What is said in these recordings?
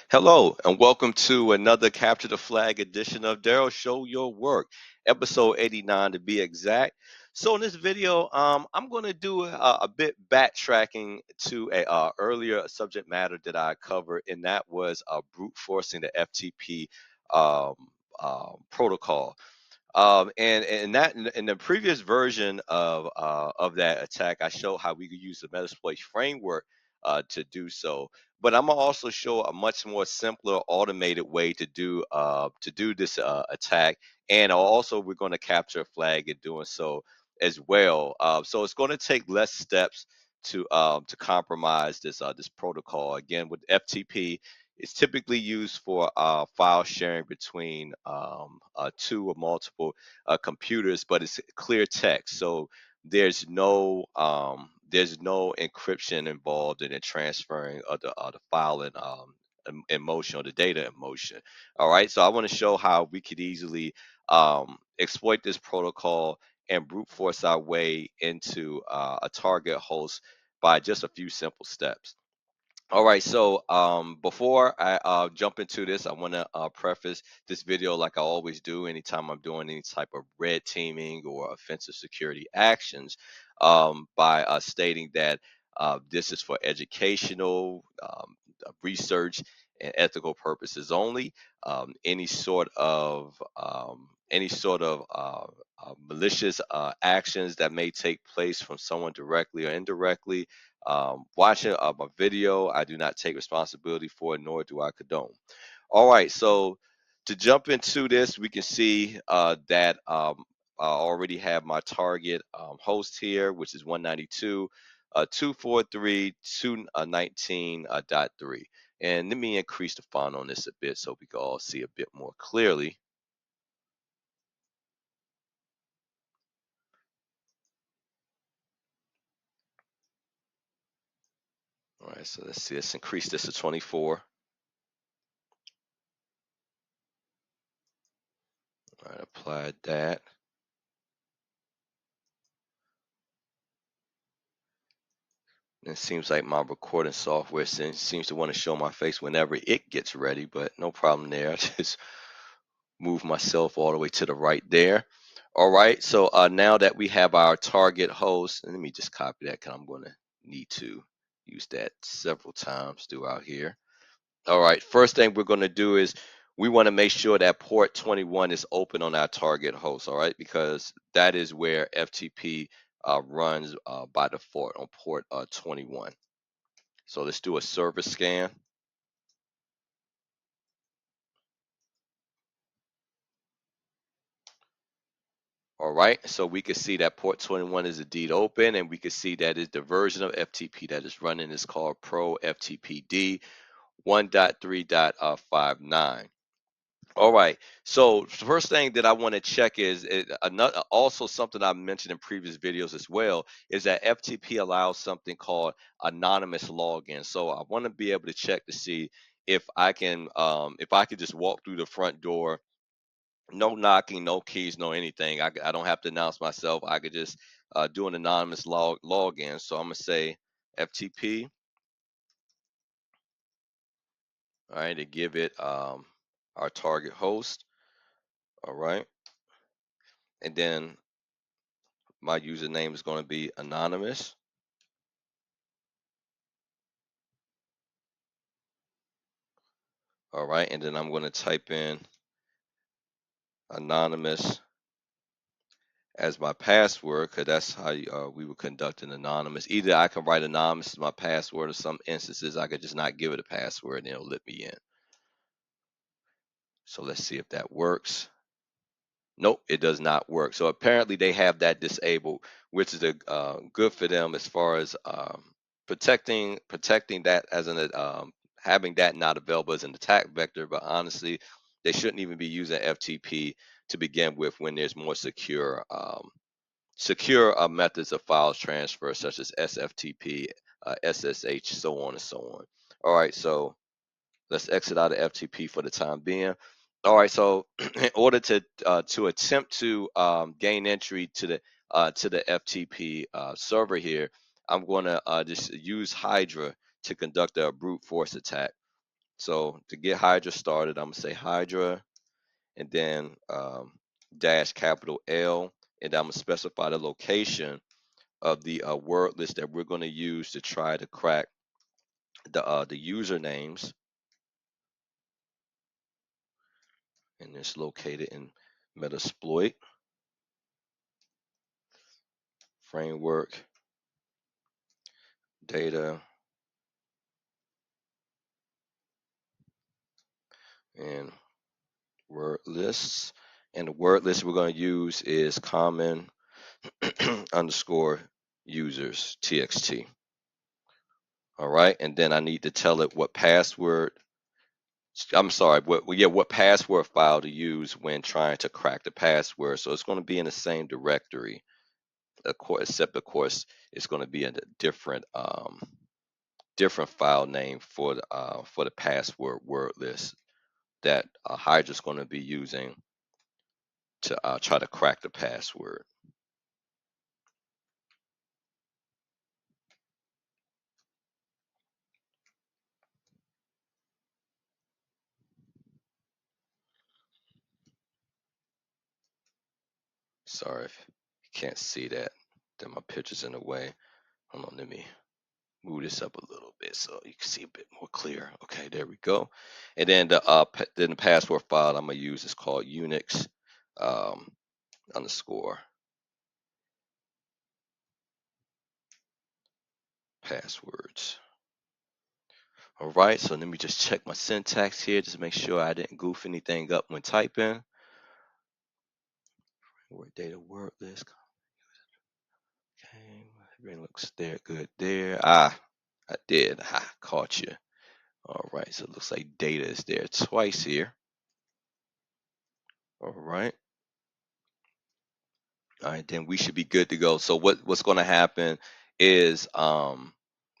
Hello, and welcome to another Capture the Flag edition of Daryl Show Your Work, episode 89 to be exact. So in this video, I'm going to do a bit backtracking to a earlier subject matter that I covered, and that was brute forcing the FTP um, protocol. And that in the previous version of that attack, I showed how we could use the metasploit framework to do so. But I'm gonna also show a much more simpler, automated way to do this attack. And also, we're going to capture a flag in doing so as well. So it's going to take less steps to compromise this protocol. Again, with FTP, it's typically used for file sharing between two or multiple computers, but it's clear text, so there's no encryption involved in it transferring of the file in motion or the data in motion. All right, so I want to show how we could easily exploit this protocol and brute force our way into a target host by just a few simple steps. All right, so before I jump into this, I want to preface this video like I always do anytime I'm doing any type of red teaming or offensive security actions by stating that this is for educational, research, and ethical purposes only. Any sort of malicious actions that may take place from someone directly or indirectly watching a video, I do not take responsibility for it, nor do I condone. All right, so to jump into this, we can see that I already have my target host here, which is 192, 243.219.3. And let me increase the font on this a bit so we can all see a bit more clearly. All right, so let's see, let's increase this to 24. All right, applied that. It seems like my recording software seems to want to show my face whenever it gets ready, but no problem there. I just move myself all the way to the right there. All right, so now that we have our target host, and let me just copy that because I'm going to need to use that several times throughout here. All right, first thing we're going to do is we want to make sure that port 21 is open on our target host, all right, because that is where FTP runs by default on port 21. So let's do a service scan. All right, so we can see that port 21 is indeed open, and we can see that is the version of FTP that is running is called Pro FTPD 1.3.59. All right, so the first thing that I want to check is another, also something I mentioned in previous videos as well, is that FTP allows something called anonymous login. So I want to be able to check to see if I could just walk through the front door, no knocking, no keys, no anything. I don't have to announce myself. I could just do an anonymous login. So I'm gonna say FTP, all right, to give it our target host, all right, and then my username is going to be anonymous, all right, and then I'm going to type in anonymous as my password because that's how we would conduct an anonymous. Either I can write anonymous as my password, or some instances I could just not give it a password and it'll let me in. So let's see if that works. Nope, it does not work. So apparently they have that disabled, which is good for them as far as protecting that as an having that not available as an attack vector. But honestly, they shouldn't even be using FTP to begin with when there's more secure methods of files transfer such as SFTP, SSH, so on and so on. All right, so let's exit out of FTP for the time being. All right, so in order to attempt to gain entry to the FTP server here, I'm going to just use Hydra to conduct a brute force attack. So to get Hydra started, I'm gonna say Hydra and then dash capital L, and I'm gonna specify the location of the word list that we're gonna use to try to crack the usernames, and it's located in metasploit framework data and word lists. And the word list we're going to use is common underscore users txt. All right, and then I need to tell it what password. I'm sorry, what password file to use when trying to crack the password. So it's going to be in the same directory, of course, except of course it's going to be in a different file name for the password word list that Hydra's going to be using to try to crack the password. Sorry if you can't see that. Then my picture's in the way. Hold on, let me move this up a little bit so you can see a bit more clear. Okay, there we go. And then the password file I'm gonna use is called Unix um, underscore passwords. All right, so let me just check my syntax here, just make sure I didn't goof anything up when typing. Word data word list. Okay, everything looks there, good there. Ah, I did. Ha, caught you. All right, so it looks like data is there twice here. All right. All right, then we should be good to go. So what's going to happen is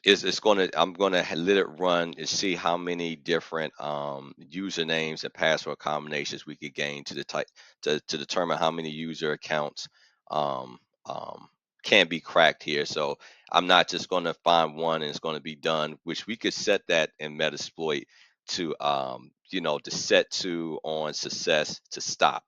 it's going to I'm going to let it run and see how many different usernames and password combinations we could gain to the type to determine how many user accounts um, um, can be cracked here. So I'm not just going to find one and it's going to be done, which we could set that in Metasploit to to set to on success to stop.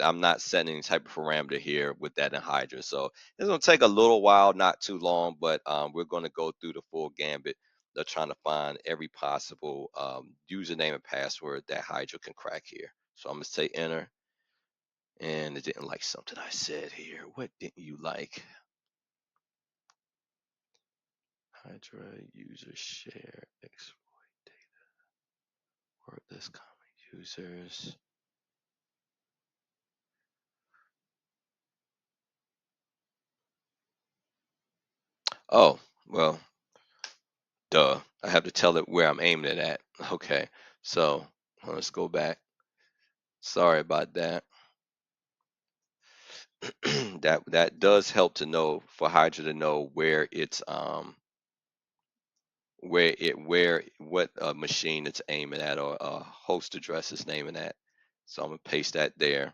I'm not setting any type of parameter here with that in Hydra. So it's going to take a little while, not too long, but we're going to go through the full gambit of trying to find every possible username and password that Hydra can crack here. So I'm going to say enter, and it didn't like something I said here. What didn't you like? Hydra user share exploit data wordless common users. Oh, well, duh. I have to tell it where I'm aiming it at. Okay, so let's go back. Sorry about that. That does help to know for Hydra to know where it's where what machine it's aiming at or host address is naming at. So I'm gonna paste that there,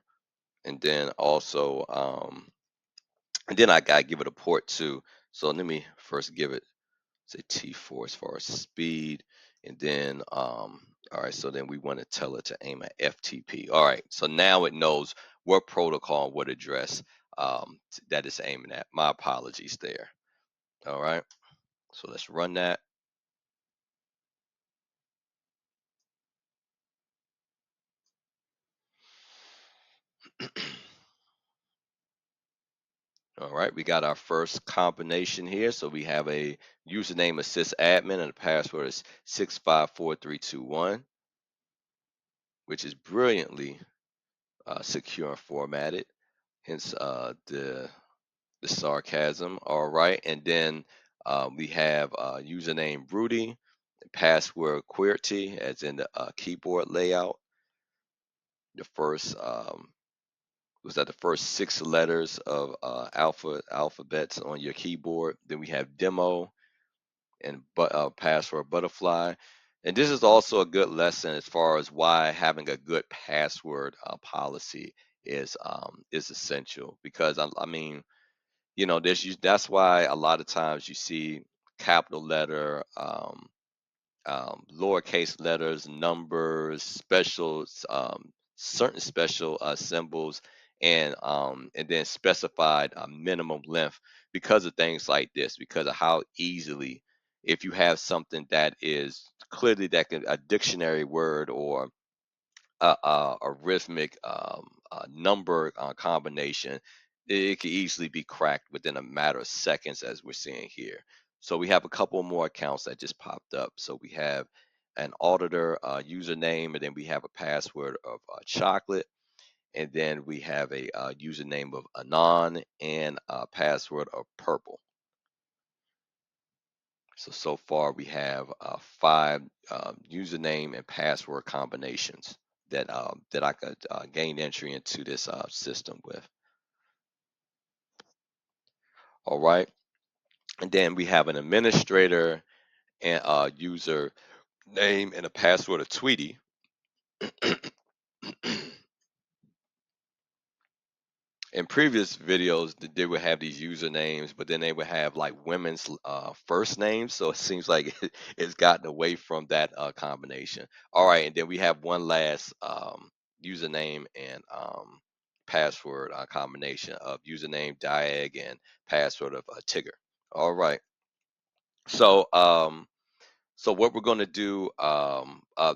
and then also and then I gotta give it a port too. So let me first give it say T4 as far as speed, and then all right, so then we want to tell it to aim at FTP. All right, so now it knows what protocol, what address that it's aiming at. My apologies there. All right, so let's run that. All right, we got our first combination here. So we have a username is sysadmin and the password is 654321, which is brilliantly secure and formatted. Hence the sarcasm. All right, and then we have username Rudy, password QWERTY, as in the keyboard layout. The first was that the first six letters of alphabets on your keyboard. Then we have demo and password butterfly. And this is also a good lesson as far as why having a good password policy is essential because I mean that's why a lot of times you see capital letter lowercase letters, numbers, specials, certain special symbols, and then specified minimum length because of things like this, because of how easily, if you have something that is clearly that can, a dictionary word or a rhythmic number combination, it can easily be cracked within a matter of seconds, as we're seeing here. So we have a couple more accounts that just popped up. So we have an auditor username, and then we have a password of chocolate, and then we have a username of anon and a password of purple. So far we have five username and password combinations that I could gain entry into this system with. All right, and then we have an administrator and user name and a password of Tweety. In previous videos, they would have these usernames, but then they would have like women's first names. So it seems like it's gotten away from that combination. All right, and then we have one last username and password combination of username Diag and password of Tigger. All right, so so what we're going to do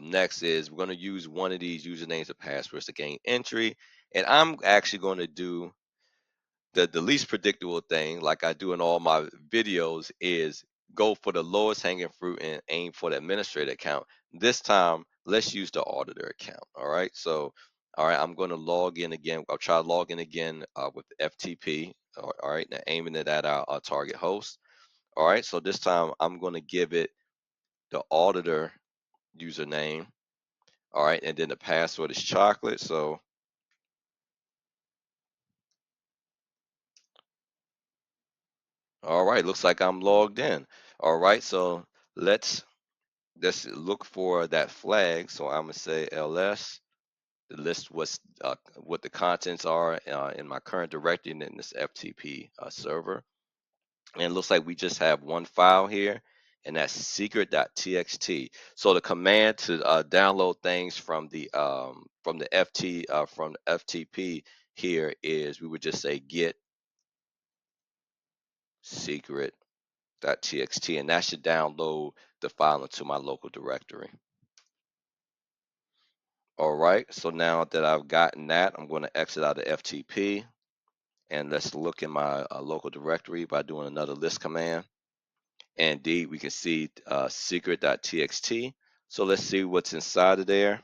next is we're going to use one of these usernames and passwords to gain entry, and I'm actually going to do the least predictable thing, like I do in all my videos, is go for the lowest hanging fruit and aim for the administrator account. This time, let's use the auditor account. All right. So, all right, I'm going to log in again. I'll try to log in again with FTP. All right. Now aiming it at our target host. All right. So this time I'm going to give it the auditor username. All right. And then the password is chocolate. So, all right. Looks like I'm logged in. All right. So let's let's look for that flag. So I'm gonna say ls. The list what the contents are in my current directory and in this FTP server. And it looks like we just have one file here, and that's secret.txt. So the command to download things from the FTP here is we would just say get secret.txt, and that should download the file into my local directory. All right, so now that I've gotten that, I'm going to exit out of FTP, and let's look in my local directory by doing another list command. And indeed, we can see secret.txt. So let's see what's inside of there.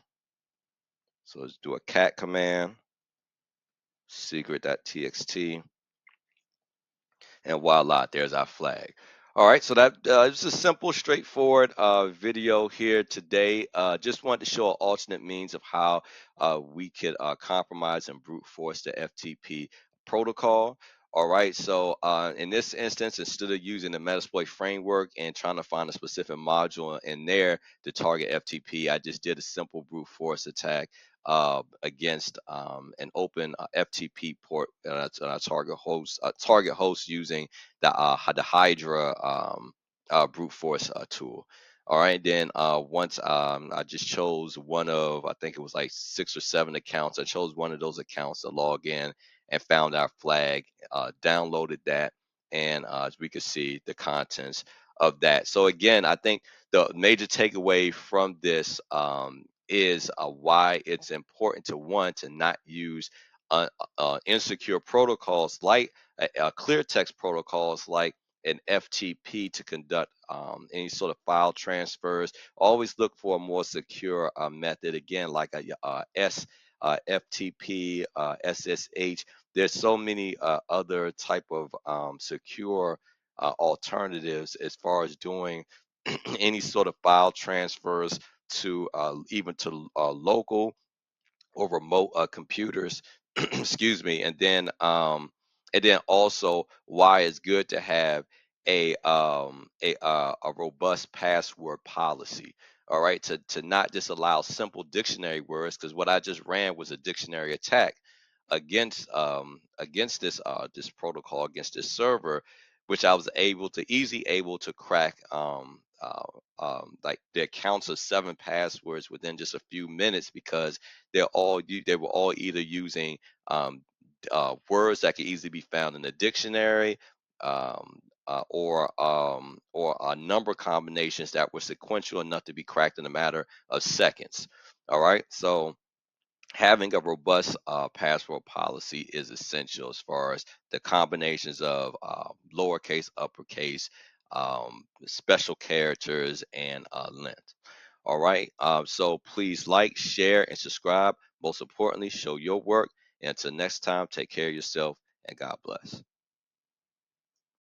So let's do a cat command, secret.txt, and voila, there's our flag. All right, so that it's a simple, straightforward video here today. Just wanted to show an alternate means of how we could compromise and brute force the FTP protocol. All right, so in this instance, instead of using the Metasploit framework and trying to find a specific module in there to target FTP, I just did a simple brute force attack against an open FTP port target host using the Hydra brute force tool. All right, then once I just chose one of, I think it was like 6 or 7 accounts. I chose one of those accounts to log in and found our flag, downloaded that, and as we could see the contents of that. So again, I think the major takeaway from this is why it's important to want to not use insecure protocols like clear text protocols like an FTP to conduct any sort of file transfers. Always look for a more secure method, again, like a FTP, SSH. There's so many other type of secure alternatives as far as doing any sort of file transfers to even to local or remote computers. Excuse me. And then also why it's good to have a robust password policy. All right, to not just allow simple dictionary words, because what I just ran was a dictionary attack against this protocol, against this server, which I was able to easily able to crack like their counts of 7 passwords within just a few minutes, because they were all either using um, words that could easily be found in the dictionary, or number combinations that were sequential enough to be cracked in a matter of seconds. All right, so having a robust password policy is essential as far as the combinations of lowercase, uppercase, special characters, and length. All right. So please like, share, and subscribe. Most importantly, show your work. And until next time, take care of yourself and God bless.